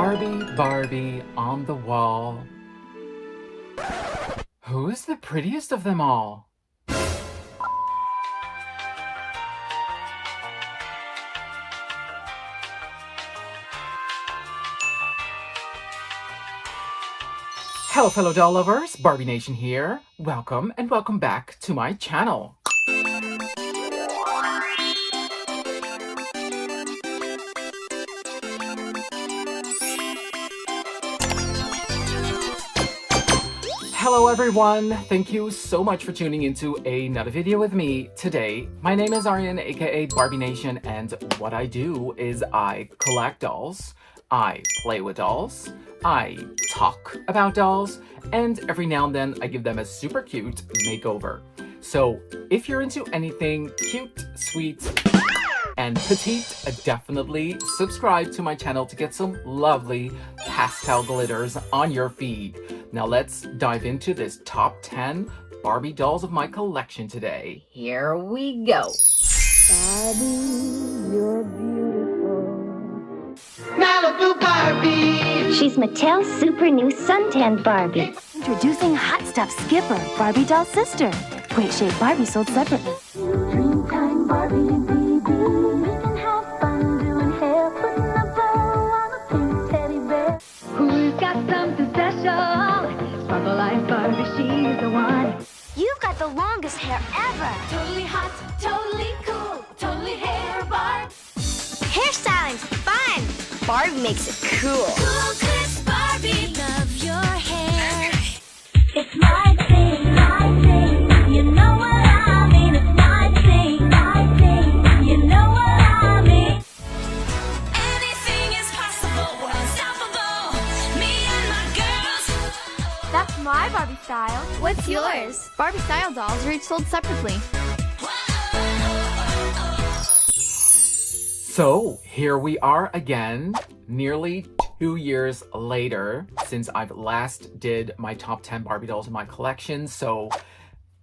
Barbie, Barbie on the wall. Who's the prettiest of them all? Hello fellow doll lovers, Barbie Nation here. Welcome and welcome back to my channel. Hello everyone, thank you so much for tuning into another video with me today. My name is Aryan, aka Barbie Nation, and what I do is I collect dolls, I play with dolls, I talk about dolls, and every now and then I give them a super cute makeover. So if you're into anything cute, sweet, and petite, definitely subscribe to my channel to get some lovely pastel glitters on your feed. Now let's dive into this top 10 Barbie dolls of my collection today. Here we go. Barbie, you're beautiful. Malibu Barbie! She's Mattel's super new suntanned Barbie. Introducing Hot Stuff Skipper, Barbie doll's sister. Great shaped Barbie sold separately. Dreamtime Barbie and BB. We can have fun doing hair, putting a bow on a pink teddy bear. Who's got something special? Sparkle like Barbie, she's the one. You've got the longest hair ever. Totally hot, totally cool, totally hair Barb. Hairstyling's fun. Barbie makes it cool. Cool clips Barbie, love your hair. It's my thing, you know what I mean. It's my thing, you know what I mean. Anything is possible, we're unstoppable. Me and my girls. That's my Barbie style. What's yours? Barbie style dolls are each sold separately. So here we are again, nearly 2 years later since I've last did my top 10 Barbie dolls in my collection. So,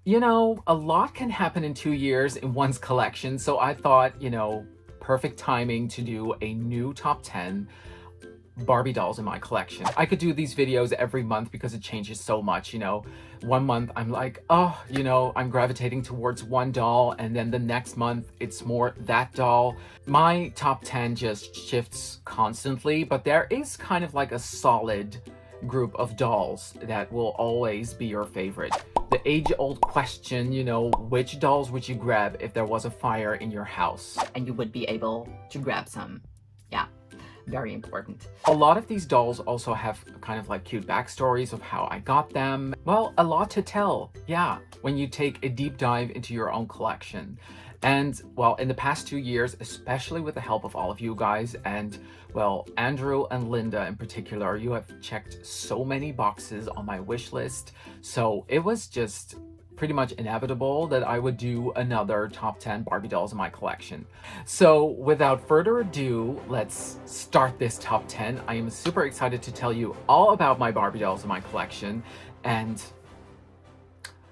you know, a lot can happen in 2 years in one's collection. So I thought, you know, perfect timing to do a new top 10 Barbie dolls in my collection. I could do these videos every month because it changes so much, you know. One month I'm like, oh, you know, I'm gravitating towards one doll, and then the next month it's more that doll. My top 10 just shifts constantly, but there is kind of like a solid group of dolls that will always be your favorite. The age-old question, you know, which dolls would you grab if there was a fire in your house? And you would be able to grab some. Yeah, very important. A lot of these dolls also have kind of like cute backstories of how I got them. Well, a lot to tell, yeah, when you take a deep dive into your own collection. And well, in the past 2 years, especially with the help of all of you guys and well, Andrew and Linda in particular, you have checked so many boxes on my wish list. So it was just pretty much inevitable that I would do another top 10 Barbie dolls in my collection. So without further ado, let's start this top 10. I am super excited to tell you all about my Barbie dolls in my collection, and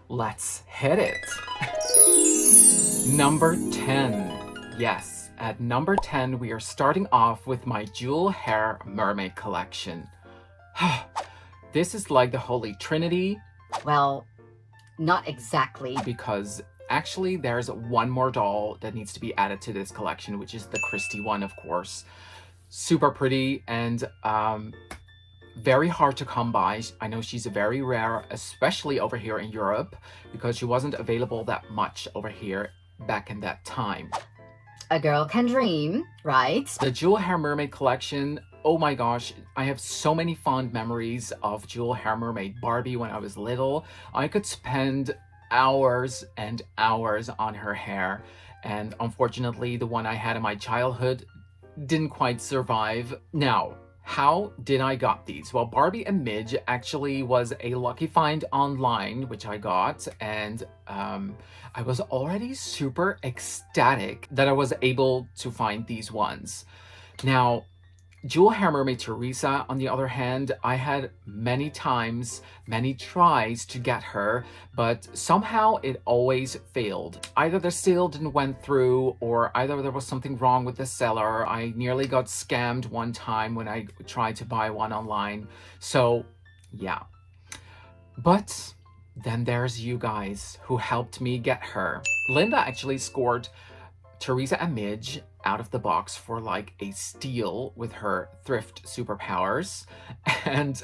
let's hit it. Number 10. Yes, at number 10, we are starting off with my jewel hair mermaid collection. This is like the Holy Trinity. Well, not exactly. Because actually there's one more doll that needs to be added to this collection, which is the Christie one, of course. Super pretty and very hard to come by. I know she's very rare, especially over here in Europe, because she wasn't available that much over here back in that time. A girl can dream, right? The Jewel Hair Mermaid collection, oh my gosh, I have so many fond memories of Jewel Hair Mermaid Barbie when I was little. I could spend hours and hours on her hair, and unfortunately the one I had in my childhood didn't quite survive. Now, how did I got these? Well, Barbie and Midge actually was a lucky find online, which I got, and I was already super ecstatic that I was able to find these ones. Now, Jewel Hair Mermaid Teresa, on the other hand, I had many tries to get her, but somehow it always failed. Either the sale didn't went through, or either there was something wrong with the seller. I nearly got scammed one time when I tried to buy one online. So yeah. But then there's you guys who helped me get her. Linda actually scored Teresa and Midge out of the box for like a steal with her thrift superpowers. And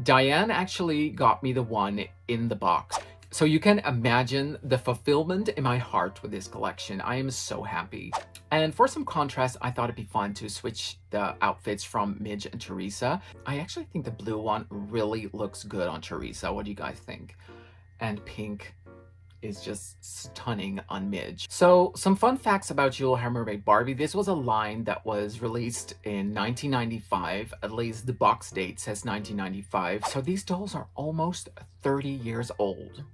Diane actually got me the one in the box. So you can imagine the fulfillment in my heart with this collection. I am so happy. And for some contrast, I thought it'd be fun to switch the outfits from Midge and Teresa. I actually think the blue one really looks good on Teresa. What do you guys think? And pink is just stunning on Midge. So some fun facts about Jewel Hair Mermaid Barbie. This was a line that was released in 1995. At least the box date says 1995. So these dolls are almost 30 years old.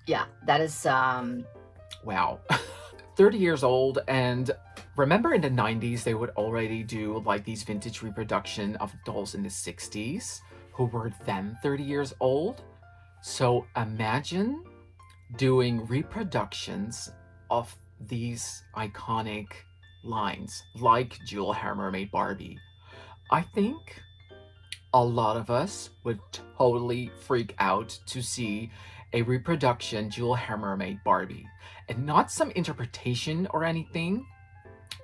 Yeah, that is Wow. 30 years old. And remember in the 90s, they would already do like these vintage reproduction of dolls in the 60s who were then 30 years old. So imagine doing reproductions of these iconic lines like Jewel Hair Mermaid Barbie. I think a lot of us would totally freak out to see a reproduction Jewel Hair Mermaid Barbie, and not some interpretation or anything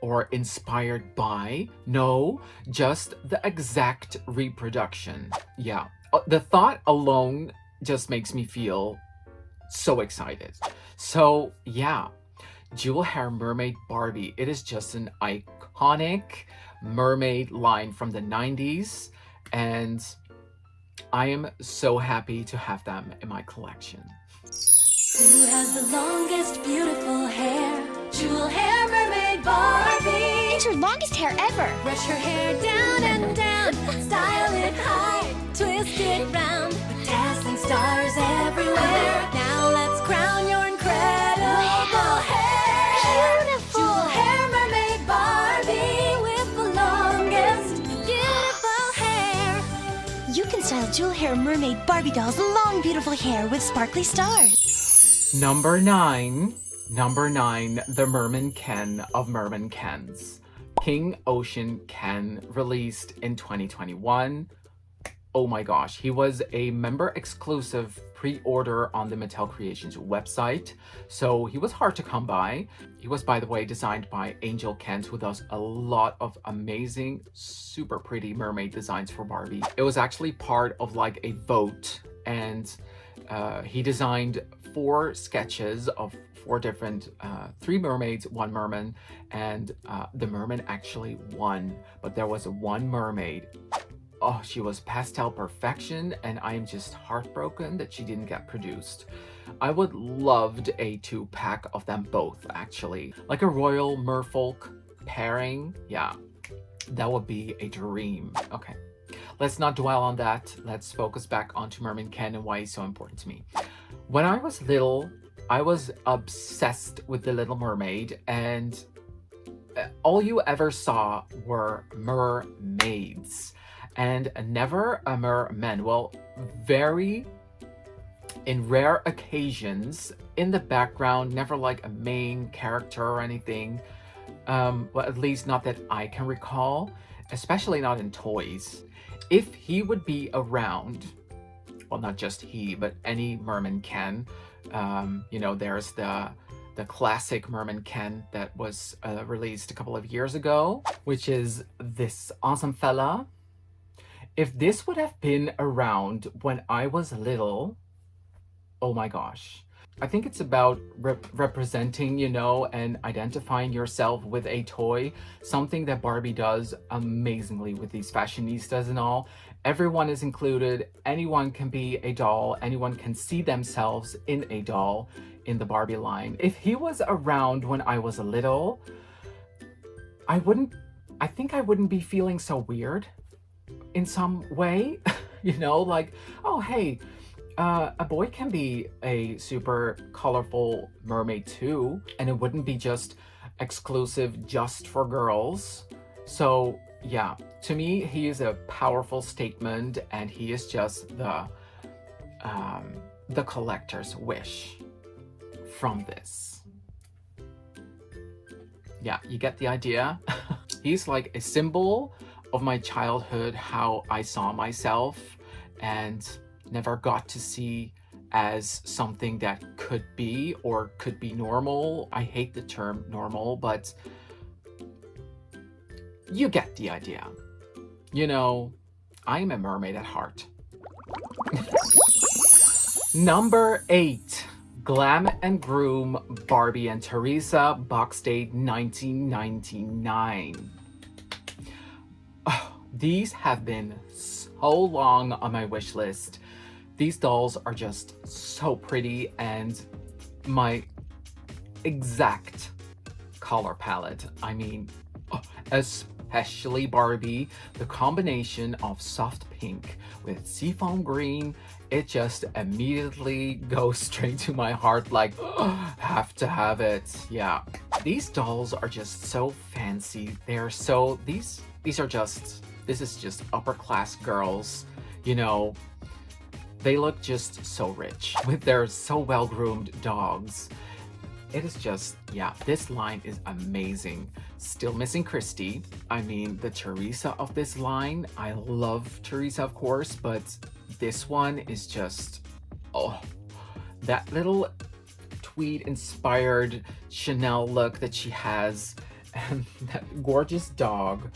or inspired by, no, just the exact reproduction. Yeah, the thought alone just makes me feel so excited. So yeah, Jewel Hair Mermaid Barbie. It is just an iconic mermaid line from the 90s, and I am so happy to have them in my collection. Who has the longest beautiful hair? Jewel Hair Mermaid Barbie. It's your longest hair ever. Brush her hair down and down, style it high, twist it round, with dazzling stars everywhere. Now let's crown your incredible hair. Beautiful. Jewel Hair Mermaid Barbie with the longest beautiful hair. You can style Jewel Hair Mermaid Barbie doll's long, beautiful hair with sparkly stars. Number nine, the Merman Ken of Merman Kens. King Ocean Ken, released in 2021. Oh my gosh, he was a member exclusive pre-order on the Mattel Creations website, so he was hard to come by. He was, by the way, designed by Angel Kent, who does a lot of amazing, super pretty mermaid designs for Barbie. It was actually part of like a vote, and he designed 4 sketches of 4 different, 3 mermaids, 1 merman, and the merman actually won, but there was one mermaid. Oh, she was pastel perfection, and I am just heartbroken that she didn't get produced. I would loved a 2-pack of them both, actually. Like a royal merfolk pairing. Yeah, that would be a dream. Okay, let's not dwell on that. Let's focus back onto Merman Ken and why he's so important to me. When I was little, I was obsessed with The Little Mermaid, and all you ever saw were mermaids. And never a merman. Well, in rare occasions, in the background, never like a main character or anything. Well, at least not that I can recall, especially not in toys. If he would be around, well, not just he, but any Merman Ken, you know, there's the classic Merman Ken that was released a couple of years ago, which is this awesome fella. If this would have been around when I was little, oh my gosh. I think it's about representing, you know, and identifying yourself with a toy, something that Barbie does amazingly with these fashionistas and all. Everyone is included, anyone can be a doll, anyone can see themselves in a doll in the Barbie line. If he was around when I was little, I think I wouldn't be feeling so weird in some way, you know, like, oh, hey, a boy can be a super colorful mermaid too, and it wouldn't be just exclusive just for girls. So yeah, to me, he is a powerful statement, and he is just the collector's wish from this. Yeah, you get the idea? He's like a symbol of my childhood, how I saw myself and never got to see as something that could be or could be normal. I hate the term normal, but you get the idea. You know, I'm a mermaid at heart. Number 8. Glam and Groom Barbie and Teresa, box date 1999. Oh, these have been so long on my wish list. These dolls are just so pretty and my exact color palette. I mean, especially Barbie, the combination of soft pink with seafoam green, it just immediately goes straight to my heart like, have to have it. Yeah, these dolls are just so fancy. They're so, this is just upper class girls, you know. They look just so rich with their so well-groomed dogs. It is just, yeah, this line is amazing. Still missing Christy. I mean, the Teresa of this line, I love Teresa, of course, but this one is just, oh, that little tweed-inspired Chanel look that she has, and that gorgeous dog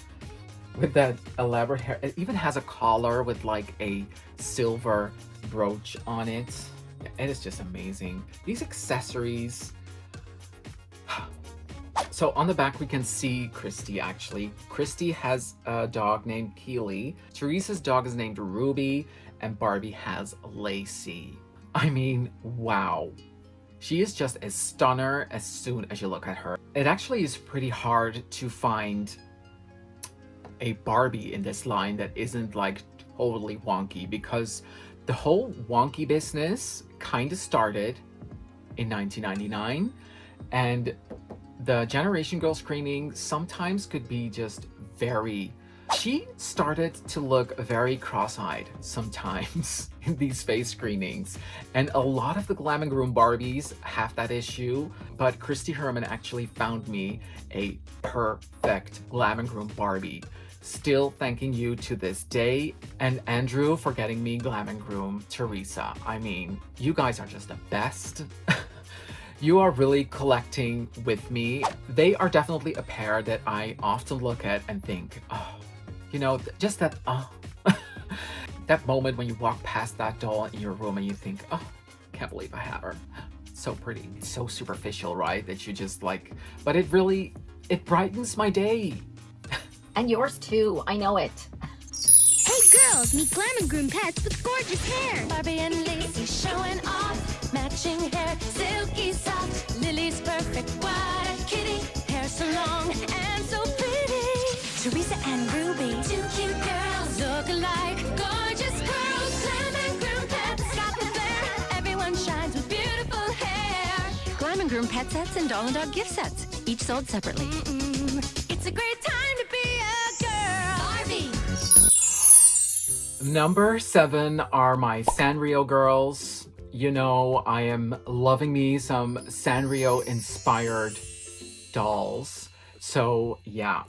with that elaborate hair. It even has a collar with like a silver brooch on it. It is just amazing. These accessories. So on the back we can see Christy actually. Christy has a dog named Keely. Teresa's dog is named Ruby, and Barbie has Lacey. I mean, wow. She is just a stunner as soon as you look at her. It actually is pretty hard to find a Barbie in this line that isn't like totally wonky, because the whole wonky business kind of started in 1999, and the Generation Girl screening sometimes could be just very... She started to look very cross-eyed sometimes in these face screenings, and a lot of the Glam and Groom Barbies have that issue, but Christy Herman actually found me a perfect Glam and Groom Barbie. Still thanking you to this day, and Andrew for getting me Glam and Groom Teresa. I mean, you guys are just the best. You are really collecting with me. They are definitely a pair that I often look at and think, oh, you know, just that, that moment when you walk past that doll in your room and you think, oh, can't believe I have her. So pretty. It's so superficial, right? That you just like, but it really, it brightens my day. And yours too, I know it. Hey girls, meet Glam and Groom pets with gorgeous hair. Barbie and Lacey showing off, matching hair, silky soft. Lily's perfect, what a kitty. Hair so long and so pretty. Teresa and Ruby, 2 cute girls, look alike, gorgeous curls. Glam and Groom pets got the flair. Everyone shines with beautiful hair. Glam and Groom pet sets and doll and dog gift sets, each sold separately. It's a great time to be a girl. Barbie. Number 7 are my Sanrio girls. You know, I am loving me some Sanrio inspired dolls. So yeah,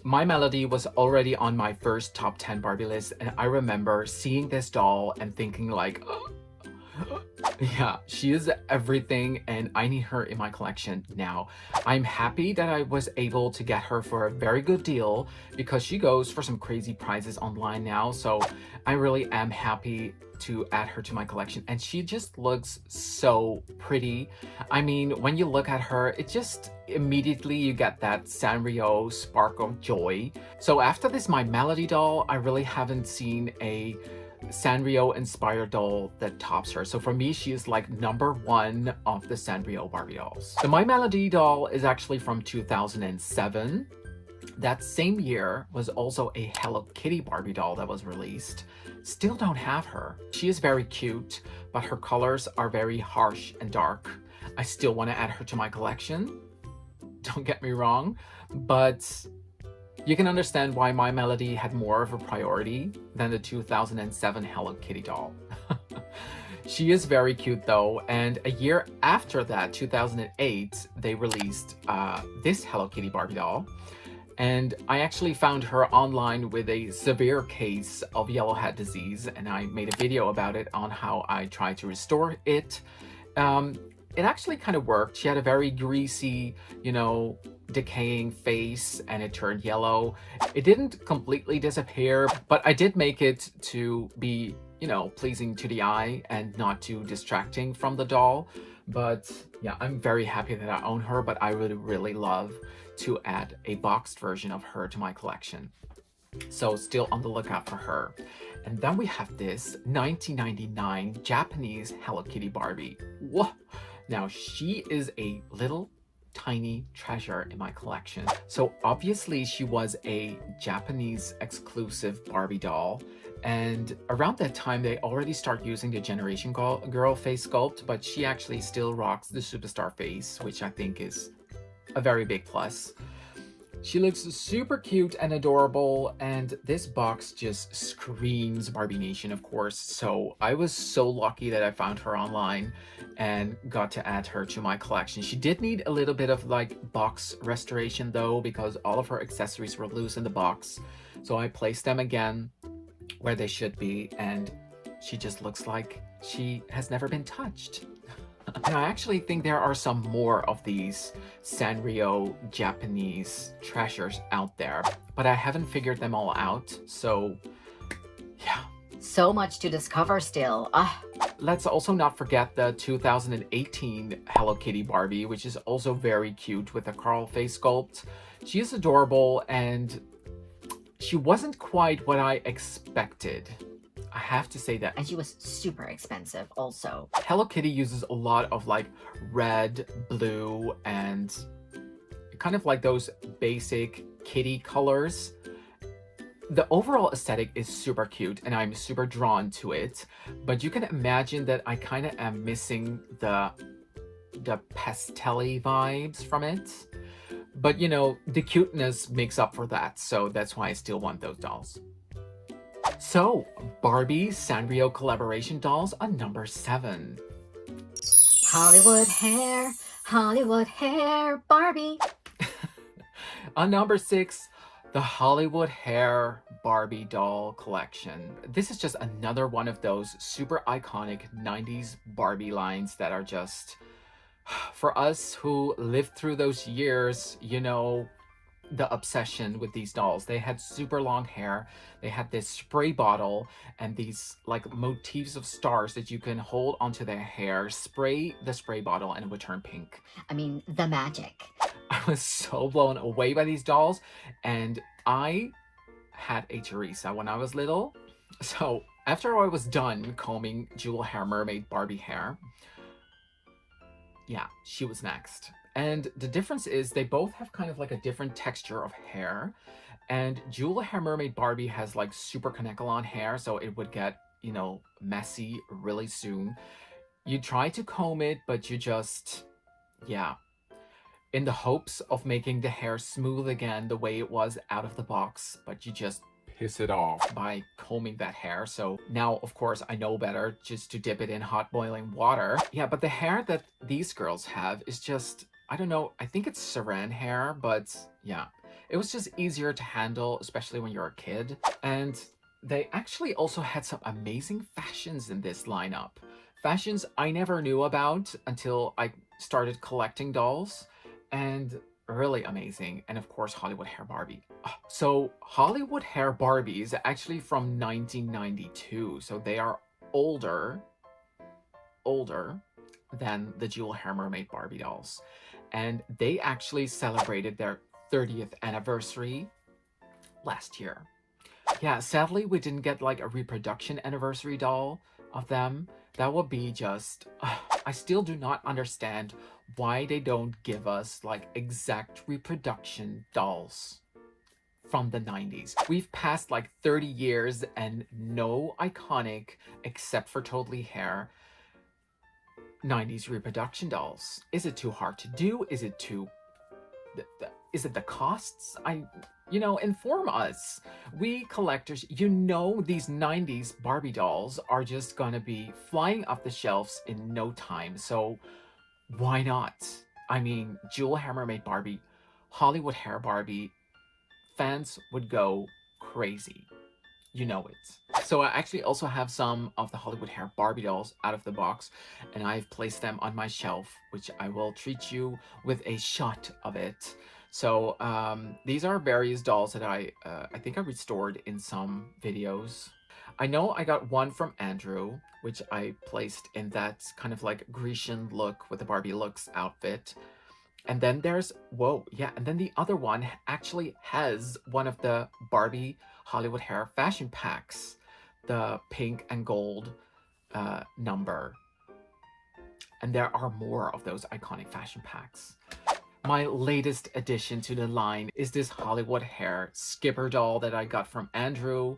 My Melody was already on my first top 10 Barbie list, and I remember seeing this doll and thinking like, yeah, she is everything and I need her in my collection now. I'm happy that I was able to get her for a very good deal, because she goes for some crazy prices online now. So I really am happy to add her to my collection, and she just looks so pretty. I mean, when you look at her, it just immediately you get that Sanrio spark of joy. So after this My Melody doll, I really haven't seen a Sanrio inspired doll that tops her. So for me, she is like number 1 of the Sanrio Barbie dolls. The My Melody doll is actually from 2007. That same year was also a Hello Kitty Barbie doll that was released. Still don't have her. She is very cute, but her colors are very harsh and dark. I still want to add her to my collection. Don't get me wrong, but You can understand why My Melody had more of a priority than the 2007 Hello Kitty doll. She is very cute though, and a year after that, 2008, they released this Hello Kitty Barbie doll. And I actually found her online with a severe case of yellow hat disease, and I made a video about it on how I tried to restore it. It actually kind of worked. She had a very greasy, decaying face, and it turned yellow. It didn't completely disappear, but I did make it to be, pleasing to the eye and not too distracting from the doll. But yeah, I'm very happy that I own her, but I would really love to add a boxed version of her to my collection. So still on the lookout for her. And then we have this 1999 Japanese Hello Kitty Barbie. Whoa! Now she is a little tiny treasure in my collection. So obviously she was a Japanese exclusive Barbie doll. And around that time, they already start using the Generation Girl face sculpt, but she actually still rocks the superstar face, which I think is a very big plus. She looks super cute and adorable, and this box just screams Barbie Nation, of course. So I was so lucky that I found her online and got to add her to my collection. She did need a little bit of box restoration though, because all of her accessories were loose in the box. So I placed them again where they should be, and she just looks like she has never been touched. And I actually think there are some more of these Sanrio Japanese treasures out there, but I haven't figured them all out, so yeah. So much to discover still. Let's also not forget the 2018 Hello Kitty Barbie, which is also very cute with a Carl face sculpt. She is adorable, and she wasn't quite what I expected. I have to say that. And she was super expensive also. Hello Kitty uses a lot of red, blue, and kind of those basic kitty colors. The overall aesthetic is super cute and I'm super drawn to it, but you can imagine that I kind of am missing the pastel-y vibes from it. But the cuteness makes up for that, so that's why I still want those dolls. So, Barbie Sanrio collaboration dolls on number 7. Hollywood hair, Barbie. On number 6, the Hollywood Hair Barbie doll collection. This is just another one of those super iconic 90s Barbie lines that are just, for us who lived through those years, the obsession with these dolls. They had super long hair, they had this spray bottle, and these motifs of stars that you can hold onto their hair, spray the spray bottle, and it would turn pink. I mean, the magic. I was so blown away by these dolls, and I had a Teresa when I was little. So after I was done combing Jewel Hair Mermaid Barbie hair, yeah, she was next. And the difference is they both have kind of a different texture of hair. And Jewel Hair Mermaid Barbie has super Kanekalon hair, so it would get, messy really soon. You try to comb it, but you just, yeah. In the hopes of making the hair smooth again the way it was out of the box, but you just piss it off by combing that hair. So now, of course, I know better just to dip it in hot boiling water. Yeah, but the hair that these girls have is just, I don't know, I think it's saran hair, but yeah, it was just easier to handle, especially when you're a kid. And they actually also had some amazing fashions in this lineup. Fashions I never knew about until I started collecting dolls, and really amazing. And of course, Hollywood Hair Barbie. So Hollywood Hair Barbie is actually from 1992, so they are older than the Jewel Hair Mermaid Barbie dolls. And they actually celebrated their 30th anniversary last year. Yeah, sadly, we didn't get a reproduction anniversary doll of them. That would be just, I still do not understand why they don't give us exact reproduction dolls from the 90s. We've passed 30 years and no iconic, except for Totally Hair, 90s reproduction dolls. Is it too hard to do? Is it too... Is it the costs? inform us. We collectors, these 90s Barbie dolls are just gonna be flying off the shelves in no time. So why not? I mean, Jewel Hair Mermaid Barbie, Hollywood Hair Barbie, fans would go crazy. You know it. So I actually also have some of the Hollywood Hair Barbie dolls out of the box, and I've placed them on my shelf, which I will treat you with a shot of it. So these are various dolls that I think I restored in some videos. I know I got one from Andrew, which I placed in that kind of like Grecian look with the Barbie looks outfit. And then there's, and then the other one actually has one of the Barbie Hollywood Hair fashion packs, the pink and gold number. And there are more of those iconic fashion packs. My latest addition to the line is this Hollywood Hair Skipper doll that I got from Andrew.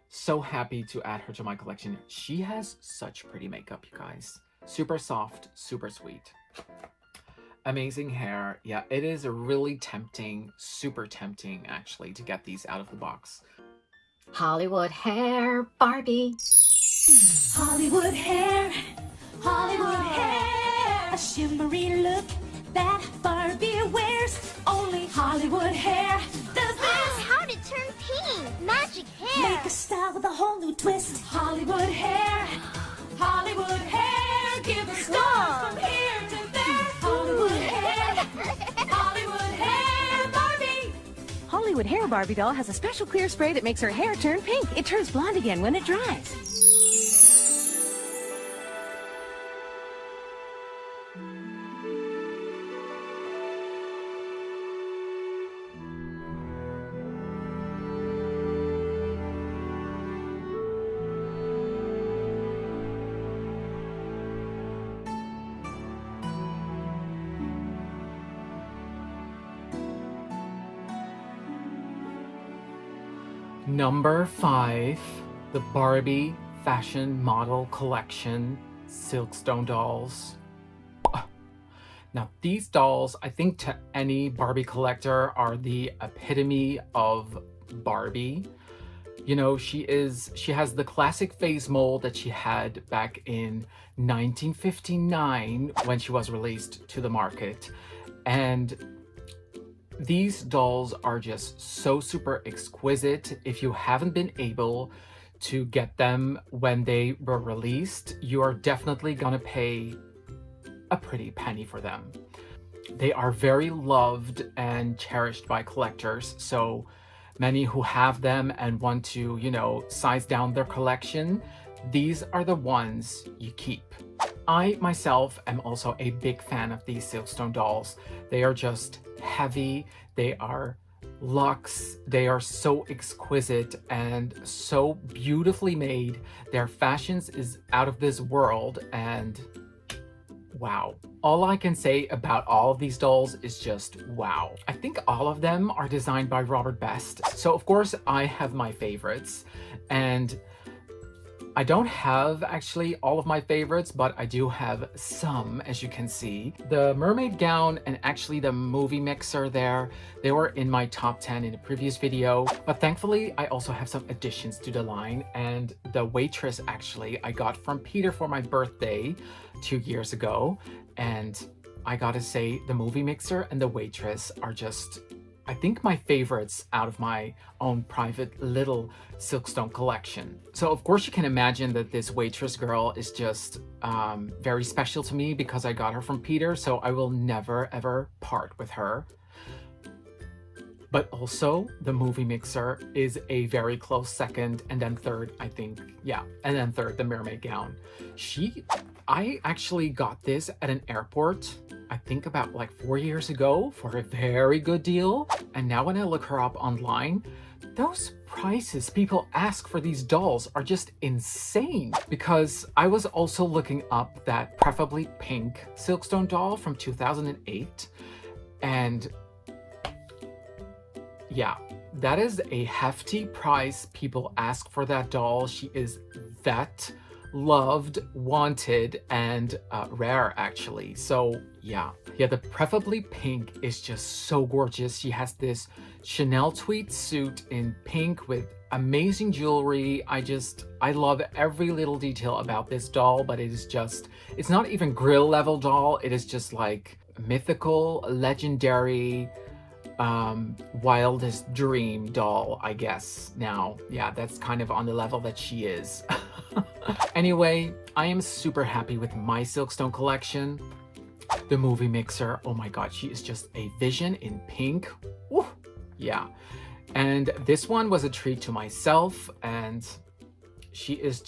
So happy to add her to my collection. She has such pretty makeup, you guys. Super soft, super sweet. Amazing hair. Yeah, it is really tempting, super tempting actually, to get these out of the box. Hollywood Hair Barbie. Hollywood hair, a shimmery look that Barbie wears. Only Hollywood hair does this. How'd it turn pink? Magic hair. Make a style with a whole new twist. Hollywood hair, give us stars from here to there. Hollywood hair, Barbie. Hollywood Hair Barbie doll has a special clear spray that makes her hair turn pink. It turns blonde again when it dries. Number 5, the Barbie Fashion Model Collection Silkstone dolls. Now these dolls, I think to any Barbie collector, are the epitome of Barbie. She has the classic face mold that she had back in 1959 when she was released to the market. And these dolls are just so super exquisite. If you haven't been able to get them when they were released, you are definitely gonna pay a pretty penny for them. They are very loved and cherished by collectors, so many who have them and want to, size down their collection, these are the ones you keep. I myself am also a big fan of these Silkstone dolls. They are just heavy, they are luxe, they are so exquisite and so beautifully made. Their fashions is out of this world, and wow. All I can say about all of these dolls is just wow. I think all of them are designed by Robert Best. So of course I have my favorites, and I don't have actually all of my favorites, but I do have some, as you can see. The mermaid gown and actually the movie mixer there, they were in my top 10 in the previous video, but thankfully I also have some additions to the line. And the waitress actually I got from Peter for my birthday 2 years ago. And I gotta say, the movie mixer and the waitress are just, I think, my favorites out of my own private little Silkstone collection. So of course you can imagine that this waitress girl is just very special to me because I got her from Peter, so I will never ever part with her. But also the movie mixer is a very close second, and then third, I think, yeah, and then third, the mermaid gown. I actually got this at an airport, I think about like 4 years ago, for a very good deal. And now when I look her up online, those prices people ask for these dolls are just insane. Because I was also looking up that preferably pink Silkstone doll from 2008, and yeah, that is a hefty price people ask for that doll. She is that loved, wanted, and rare actually. So yeah, the preferably pink is just so gorgeous. She has this Chanel tweed suit in pink with amazing jewelry. I love every little detail about this doll, but it's not even grill level doll. It is just like mythical, legendary, wildest dream doll, I guess. Now, yeah, that's kind of on the level that she is. Anyway, I am super happy with my Silkstone collection. The movie mixer, oh my god, she is just a vision in pink. Woo, yeah. And this one was a treat to myself, and she is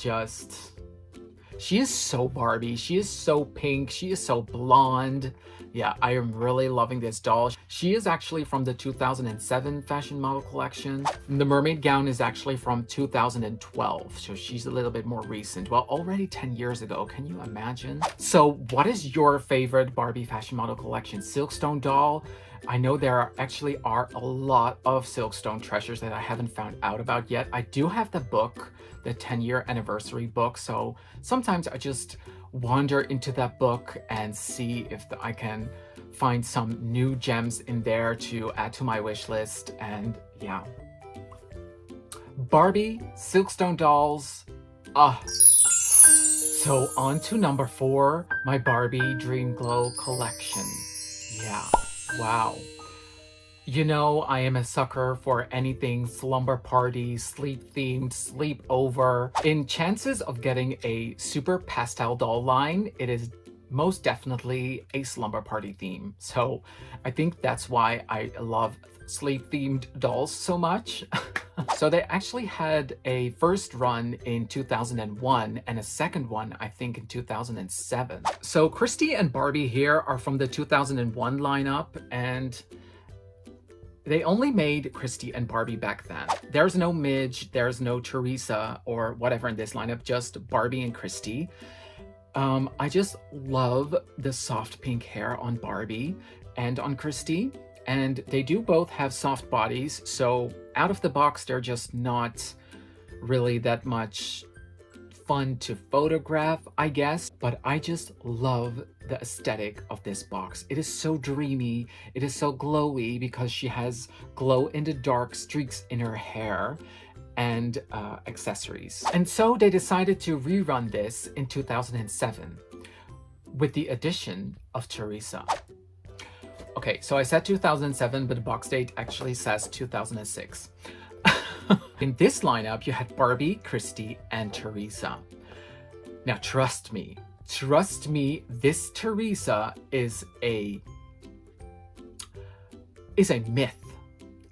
so Barbie. She is so pink. She is so blonde. Yeah, I am really loving this doll. She is actually from the 2007 fashion model collection. The mermaid gown is actually from 2012, so she's a little bit more recent. Well, already 10 years ago, can you imagine? So what is your favorite Barbie fashion model collection Silkstone doll? I know there actually are a lot of Silkstone treasures that I haven't found out about yet. I do have the book, the 10-year anniversary book, so sometimes I just wander into that book and see if I can find some new gems in there to add to my wish list. And yeah, Barbie Silkstone dolls. So on to number 4, my Barbie Dream Glow collection. Yeah, wow. You know, I am a sucker for anything slumber party, sleep themed, sleepover. In chances of getting a super pastel doll line, it is most definitely a slumber party theme. So I think that's why I love sleep themed dolls so much. So they actually had a first run in 2001 and a second one, I think, in 2007. So Christy and Barbie here are from the 2001 lineup, and they only made Christy and Barbie back then. There's no Midge, there's no Teresa or whatever in this lineup, just Barbie and Christy. I just love the soft pink hair on Barbie and on Christy. And they do both have soft bodies, so out of the box, they're just not really that much fun to photograph, I guess. But I just love the aesthetic of this box. It is so dreamy, it is so glowy because she has glow in the dark streaks in her hair and accessories. And so they decided to rerun this in 2007 with the addition of Teresa. Okay, so I said 2007, but the box date actually says 2006. In this lineup, you had Barbie, Christy, and Teresa. Now, trust me, this Teresa is a myth.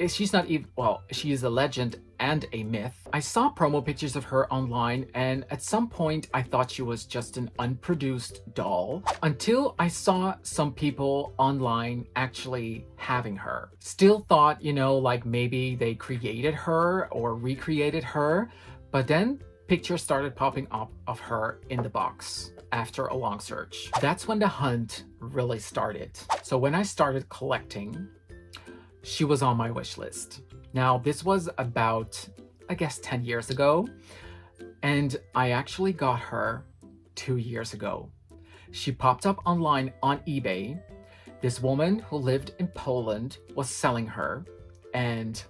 She's not even, well, she is a legend and a myth. I saw promo pictures of her online, and at some point I thought she was just an unproduced doll until I saw some people online actually having her. Still thought, you know, like maybe they created her or recreated her, but then pictures started popping up of her in the box after a long search. That's when the hunt really started. So when I started collecting, she was on my wish list. Now, this was about, I guess, 10 years ago, and I actually got her 2 years ago. She popped up online on eBay. This woman who lived in Poland was selling her, and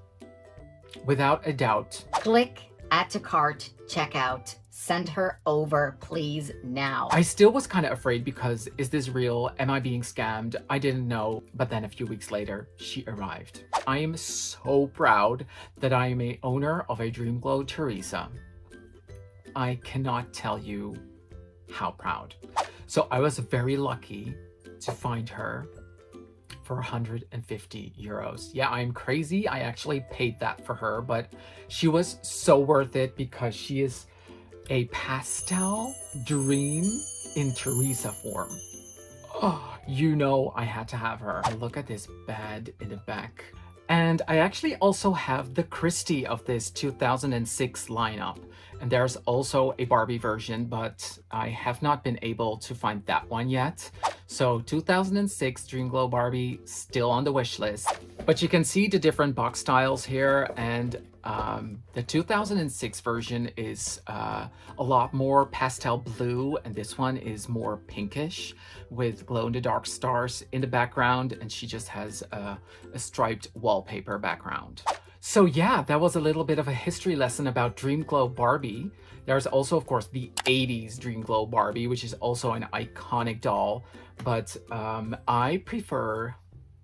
without a doubt, Click, add to cart, checkout. Send her over, please, now. I still was kind of afraid because, is this real? Am I being scammed? I didn't know, but then a few weeks later, she arrived. I am so proud that I am a owner of a Dreamglow Teresa. I cannot tell you how proud. So I was very lucky to find her for 150 euros. Yeah, I'm crazy. I actually paid that for her, but she was so worth it because she is a pastel dream in Teresa form. Oh, you know I had to have her. Look at this bed in the back. And I actually also have the Christy of this 2006 lineup. And there's also a Barbie version, but I have not been able to find that one yet. So 2006 Dreamglow Barbie still on the wish list. But you can see the different box styles here, and the 2006 version is a lot more pastel blue, and this one is more pinkish with glow-in-the-dark stars in the background, and she just has a striped wallpaper background. So yeah, that was a little bit of a history lesson about Dream Glow Barbie. There's also, of course, the 80s Dream Glow Barbie, which is also an iconic doll, but I prefer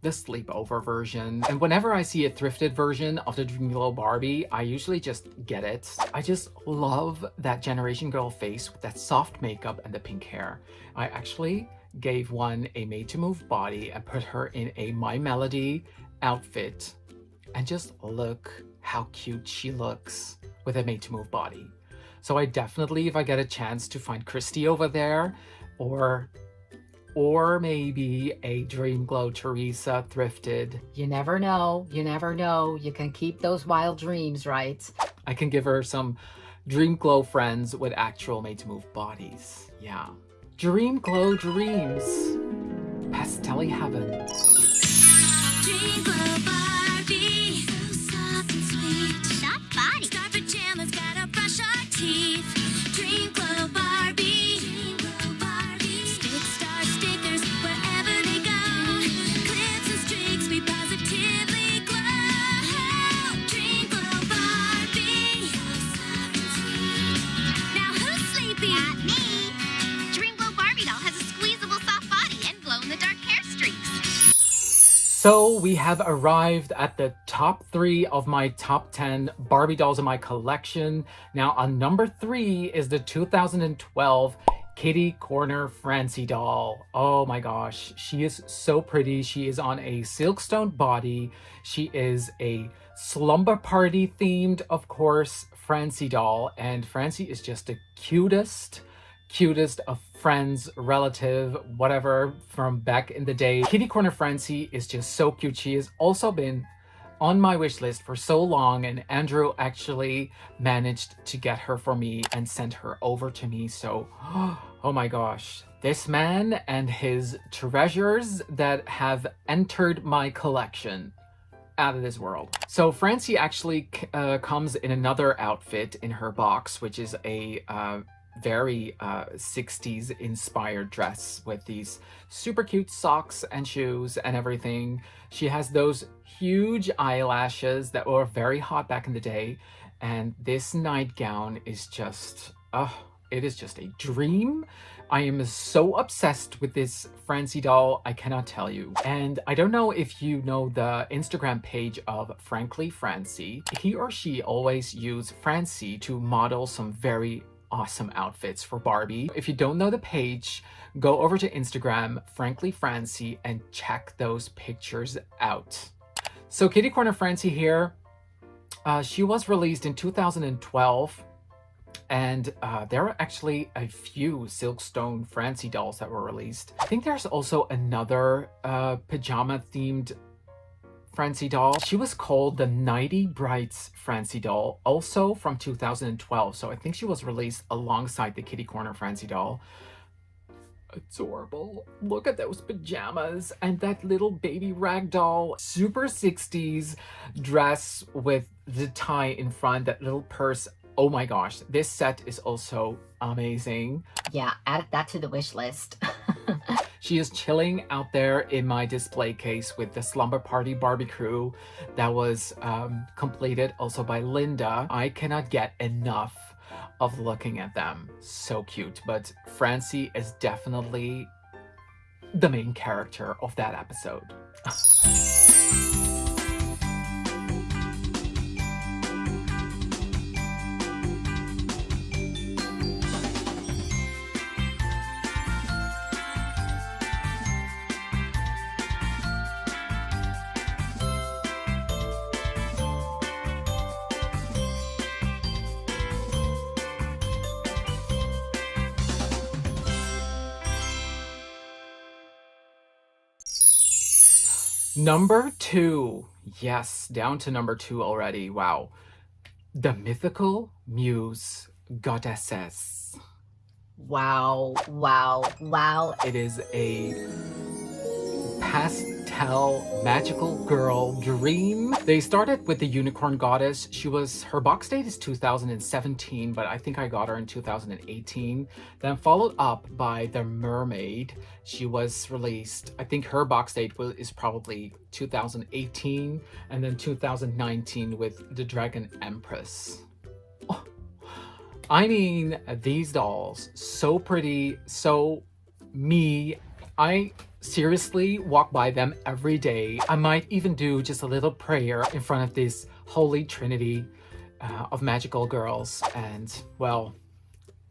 the sleepover version. And whenever I see a thrifted version of the Dream Glow Barbie, I usually just get it. I just love that generation girl face with that soft makeup and the pink hair. I actually gave one a made-to-move body and put her in a My Melody outfit. And just look how cute she looks with a made-to-move body. So I definitely, if I get a chance to find Christy over there, or maybe a Dream Glow Teresa thrifted. You never know. You never know. You can keep those wild dreams, right? I can give her some Dream Glow friends with actual made-to-move bodies. Yeah. Dream Glow Dreams. Pastelly Heaven. Dream Glow Barbie, so soft and sweet. Soft body. Star pajamas, gotta brush our teeth. Dream Glow Barbie, Dream Glow Barbie. Stick star stickers wherever they go. Clips and streaks, we positively glow. Dream Glow Barbie, so soft and sweet. Now who's sleepy? Not me. Dream Glow Barbie doll has a squeezable soft body and glow-in-the-dark hair streaks. So we have arrived at the top 3 of my top 10 Barbie dolls in my collection. Now on number 3 is the 2012 Kitty Corner Francie doll. Oh my gosh, she is so pretty. She is on a silkstone body. She is a slumber party themed, of course, Francie doll. And Francie is just the cutest of friends, relative, whatever, from back in the day. Kitty Corner Francie is just so cute. She has also been on my wish list for so long, and Andrew actually managed to get her for me and sent her over to me. So, oh my gosh, this man and his treasures that have entered my collection. Out of this world. So Francie actually comes in another outfit in her box, which is a very 60s inspired dress with these super cute socks and shoes and everything. She has those huge eyelashes that were very hot back in the day, and this nightgown is just it is just a dream. I am so obsessed with this Francie doll, I cannot tell you. And I don't know if you know the Instagram page of Frankly Francie. He or she always use Francie to model some very awesome outfits for Barbie. If you don't know the page, go over to Instagram, Frankly Francie, and check those pictures out. So Kitty Corner Francie here, she was released in 2012, and there are actually a few Silkstone Francie dolls that were released. I think there's also another pajama themed Francie doll. She was called the Nighty Brights Francie doll, also from 2012. So I think she was released alongside the Kitty Corner Francie doll. Adorable. Look at those pajamas and that little baby rag doll. Super 60s dress with the tie in front, that little purse. Oh my gosh, this set is also amazing. Yeah, add that to the wish list. She is chilling out there in my display case with the Slumber Party Barbie crew that was completed also by Linda. I cannot get enough of looking at them. So cute. But Francie is definitely the main character of that episode. Number 2. Yes, down to number 2 already. Wow. The Mythical Muse Goddesses. Wow, wow, wow. It is a pastel Pastel magical girl dream. They started with the unicorn goddess. Her box date is 2017, but I think I got her in 2018. Then followed up by the mermaid. She was released, I think her box date is probably 2018, and then 2019 with the Dragon Empress. Oh, I mean, these dolls, so pretty, so me. I seriously walk by them every day. I might even do just a little prayer in front of this holy trinity of magical girls. And well,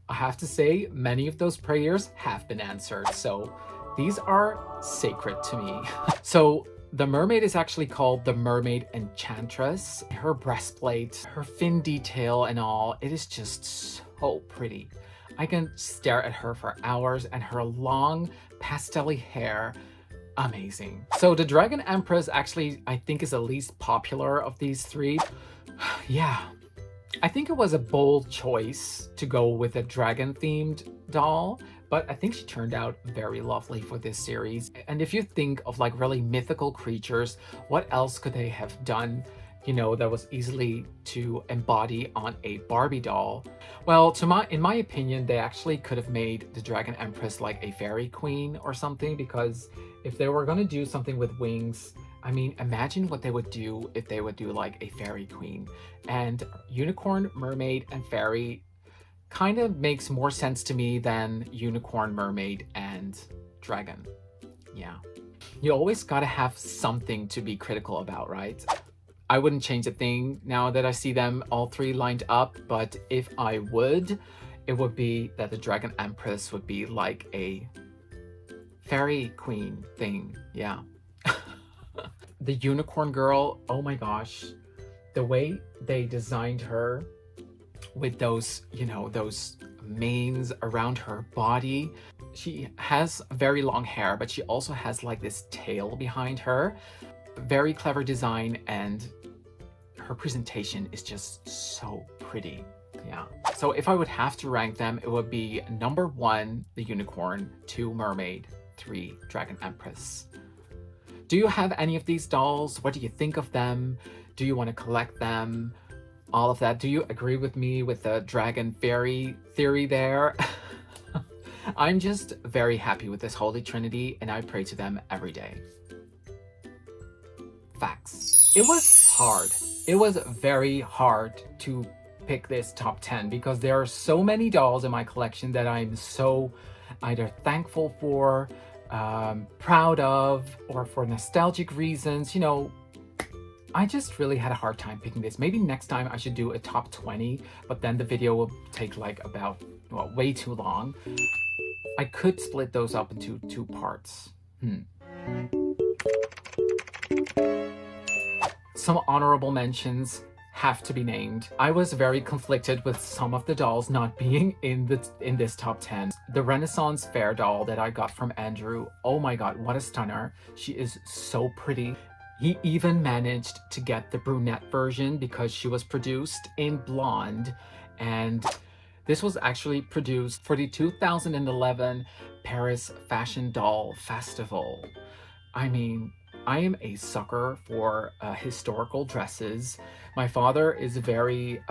I have to say, many of those prayers have been answered. So these are sacred to me. So the mermaid is actually called the Mermaid Enchantress. Her breastplate, her fin detail and all, it is just so pretty. I can stare at her for hours, and her long pastel-y hair, amazing. So the Dragon Empress actually, I think, is the least popular of these three. Yeah, I think it was a bold choice to go with a dragon-themed doll, but I think she turned out very lovely for this series. And if you think of like really mythical creatures, what else could they have done, you know, that was easily to embody on a Barbie doll? Well, in my opinion, they actually could have made the Dragon Empress like a fairy queen or something, because if they were gonna do something with wings, I mean, imagine what they would do if they would do like a fairy queen. And unicorn, mermaid, and fairy kind of makes more sense to me than unicorn, mermaid, and dragon. Yeah. You always gotta have something to be critical about, right? I wouldn't change a thing now that I see them all three lined up, but if I would, it would be that the Dragon Empress would be like a fairy queen thing. Yeah. The unicorn girl, oh my gosh, the way they designed her with those, you know, those manes around her body. She has very long hair, but she also has like this tail behind her. Very clever design, and her presentation is just so pretty. Yeah. So if I would have to rank them, it would be number 1, the unicorn, 2, mermaid, 3, Dragon Empress. Do you have any of these dolls? What do you think of them? Do you want to collect them? All of that. Do you agree with me with the dragon fairy theory there? I'm just very happy with this Holy Trinity, and I pray to them every day. Facts. It was hard. It was very hard to pick this top 10 because there are so many dolls in my collection that I'm so either thankful for, proud of, or for nostalgic reasons. You know, I just really had a hard time picking this. Maybe next time I should do a top 20, but then the video will take like about, well, way too long. I could split those up into 2 parts. Some honorable mentions have to be named. I was very conflicted with some of the dolls not being in this top 10. The Renaissance Fair doll that I got from Andrew, oh my god, what a stunner. She is so pretty. He even managed to get the brunette version because she was produced in blonde, and this was actually produced for the 2011 Paris Fashion Doll Festival. I mean, I am a sucker for historical dresses. My father is very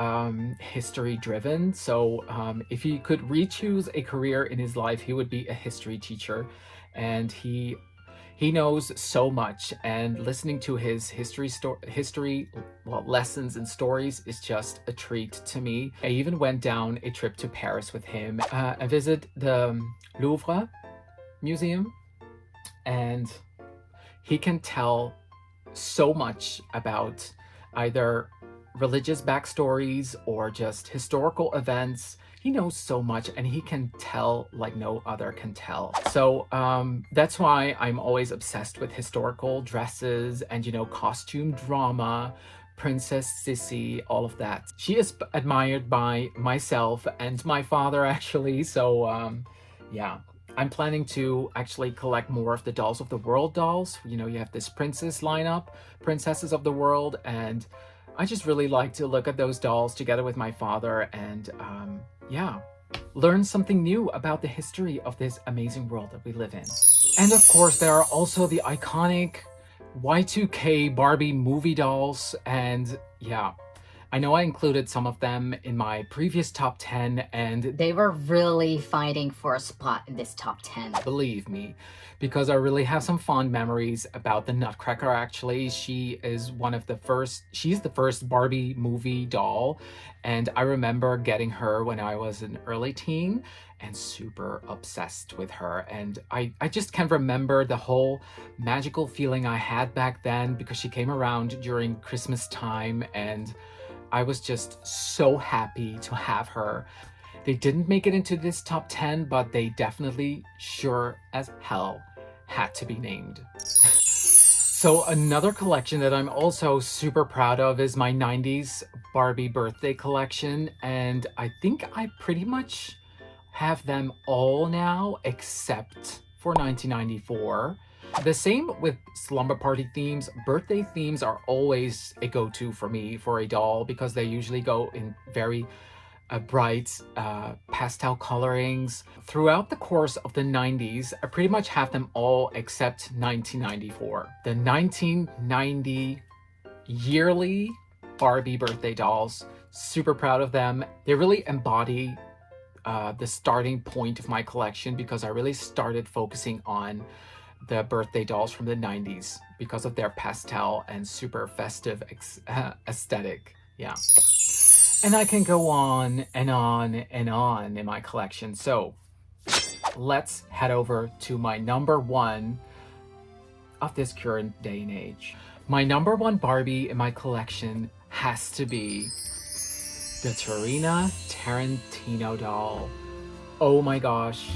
history driven, so if he could re-choose a career in his life, he would be a history teacher, and he knows so much, and listening to his history lessons and stories is just a treat to me. I even went down a trip to Paris with him. I visited the Louvre Museum, and he can tell so much about either religious backstories or just historical events. He knows so much, and he can tell like no other can tell. So that's why I'm always obsessed with historical dresses and, you know, costume drama, Princess Sissy, all of that. She is admired by myself and my father, actually. So yeah. I'm planning to actually collect more of the Dolls of the World dolls. You know, you have this princess lineup, Princesses of the World, and I just really like to look at those dolls together with my father and yeah, learn something new about the history of this amazing world that we live in. And of course, there are also the iconic Y2K Barbie movie dolls, and yeah, I know I included some of them in my previous top 10, and They were really fighting for a spot in this top 10. believe me, because I really have some fond memories about the Nutcracker. Actually, she's the first Barbie movie doll, and I remember getting her when I was an early teen and super obsessed with her. And I just can remember the whole magical feeling I had back then because she came around during Christmas time, and I was just so happy to have her. They didn't make it into this top 10, but they definitely sure as hell had to be named. So another collection that I'm also super proud of is my 90s Barbie birthday collection, and I think I pretty much have them all now except for 1994. The same with slumber party themes. Birthday themes are always a go-to for me for a doll because they usually go in very bright pastel colorings. Throughout the course of the 90s, I pretty much have them all except 1994. The 1990 yearly Barbie birthday dolls, super proud of them. They really embody the starting point of my collection because I really started focusing on the birthday dolls from the 90s because of their pastel and super festive aesthetic. Yeah. And I can go on and on and on in my collection. So let's head over to my number one of this current day and age. My number one Barbie in my collection has to be the Tarina Tarantino doll. Oh my gosh.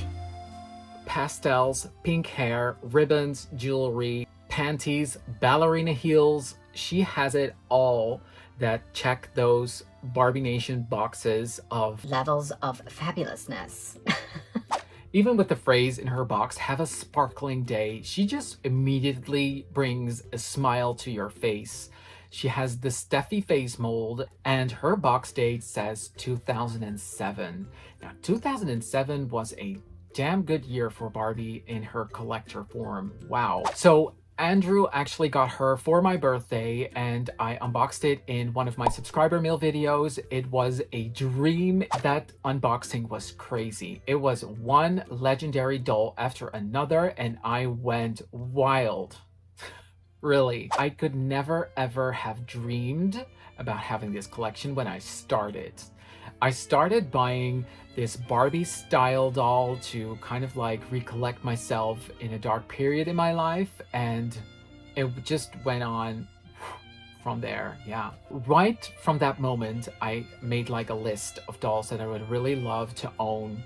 Pastels, pink hair, ribbons, jewelry, panties, ballerina heels. She has it all that check those Barbie Nation boxes of Levels of fabulousness. even with the phrase in her box, have a sparkling day, she just immediately brings a smile to your face. She has the Steffi face mold, and her box date says 2007. Now, 2007 was a damn good year for Barbie in her collector form. Wow. So Andrew actually got her for my birthday, and I unboxed it in one of my subscriber mail videos. It was a dream. That unboxing was crazy. It was one legendary doll after another, and I went wild. Really, I could never ever have dreamed about having this collection when I started. I started buying this Barbie style doll to kind of like recollect myself in a dark period in my life, and it just went on from there. Yeah, right from that moment I made like a list of dolls that I would really love to own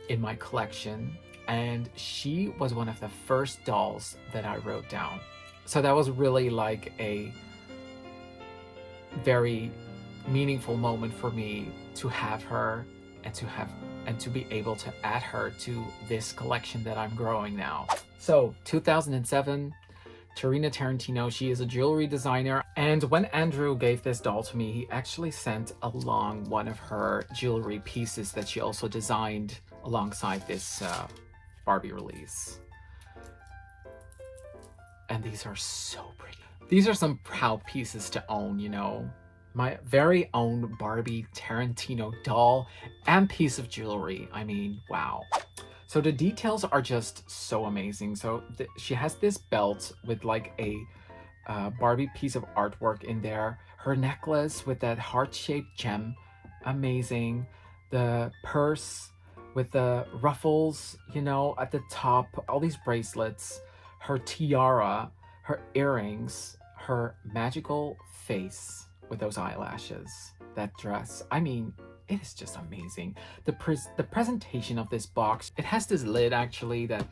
in my collection, and she was one of the first dolls that I wrote down. So that was really like a very meaningful moment for me to have her and to be able to add her to this collection that I'm growing now. So 2007, Tarina Tarantino, she is a jewelry designer, and when Andrew gave this doll to me, he actually sent along one of her jewelry pieces that she also designed alongside this Barbie release. And these are so pretty. These are some proud pieces to own, you know. My very own Barbie Tarantino doll and piece of jewelry. I mean, wow. So the details are just so amazing. So she has this belt with like a Barbie piece of artwork in there. Her necklace with that heart-shaped gem, amazing. The purse with the ruffles, you know, at the top. All these bracelets. Her tiara, her earrings, her magical face with those eyelashes, that dress. I mean, it is just amazing. The presentation of this box, it has this lid actually that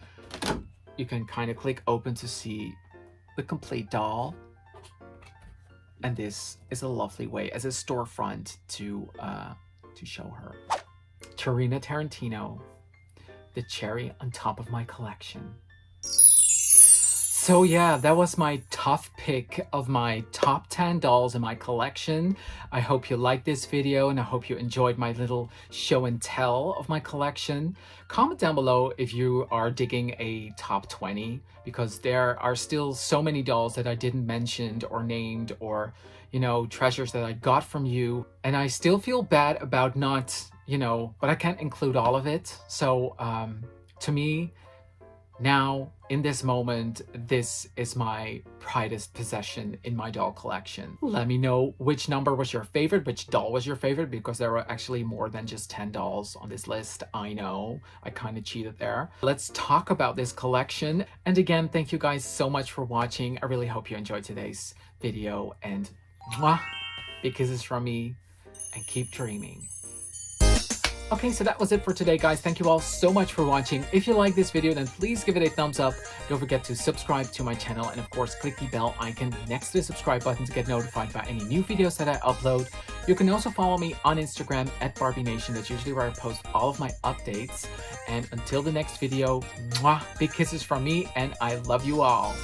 you can kind of click open to see the complete doll. And this is a lovely way as a storefront to show her. Tarina Tarantino, the cherry on top of my collection. So yeah, that was my tough pick of my top 10 dolls in my collection. I hope you liked this video and I hope you enjoyed my little show and tell of my collection. Comment down below if you are digging a top 20, because there are still so many dolls that I didn't mention or named, or, you know, treasures that I got from you. And I still feel bad about not, you know, but I can't include all of it. So to me, now, in this moment, this is my pridest possession in my doll collection. Let me know which number was your favorite, which doll was your favorite, because there were actually more than just 10 dolls on this list. I know, I kind of cheated there. Let's talk about this collection. And again, thank you guys so much for watching. I really hope you enjoyed today's video, and mwah, big kisses from me, and keep dreaming. Okay, so that was it for today, guys. Thank you all so much for watching. If you like this video, then please give it a thumbs up. Don't forget to subscribe to my channel, and of course, click the bell icon next to the subscribe button to get notified by any new videos that I upload. You can also follow me on Instagram at Barbie Nation. That's usually where I post all of my updates. And until the next video, mwah, big kisses from me, and I love you all.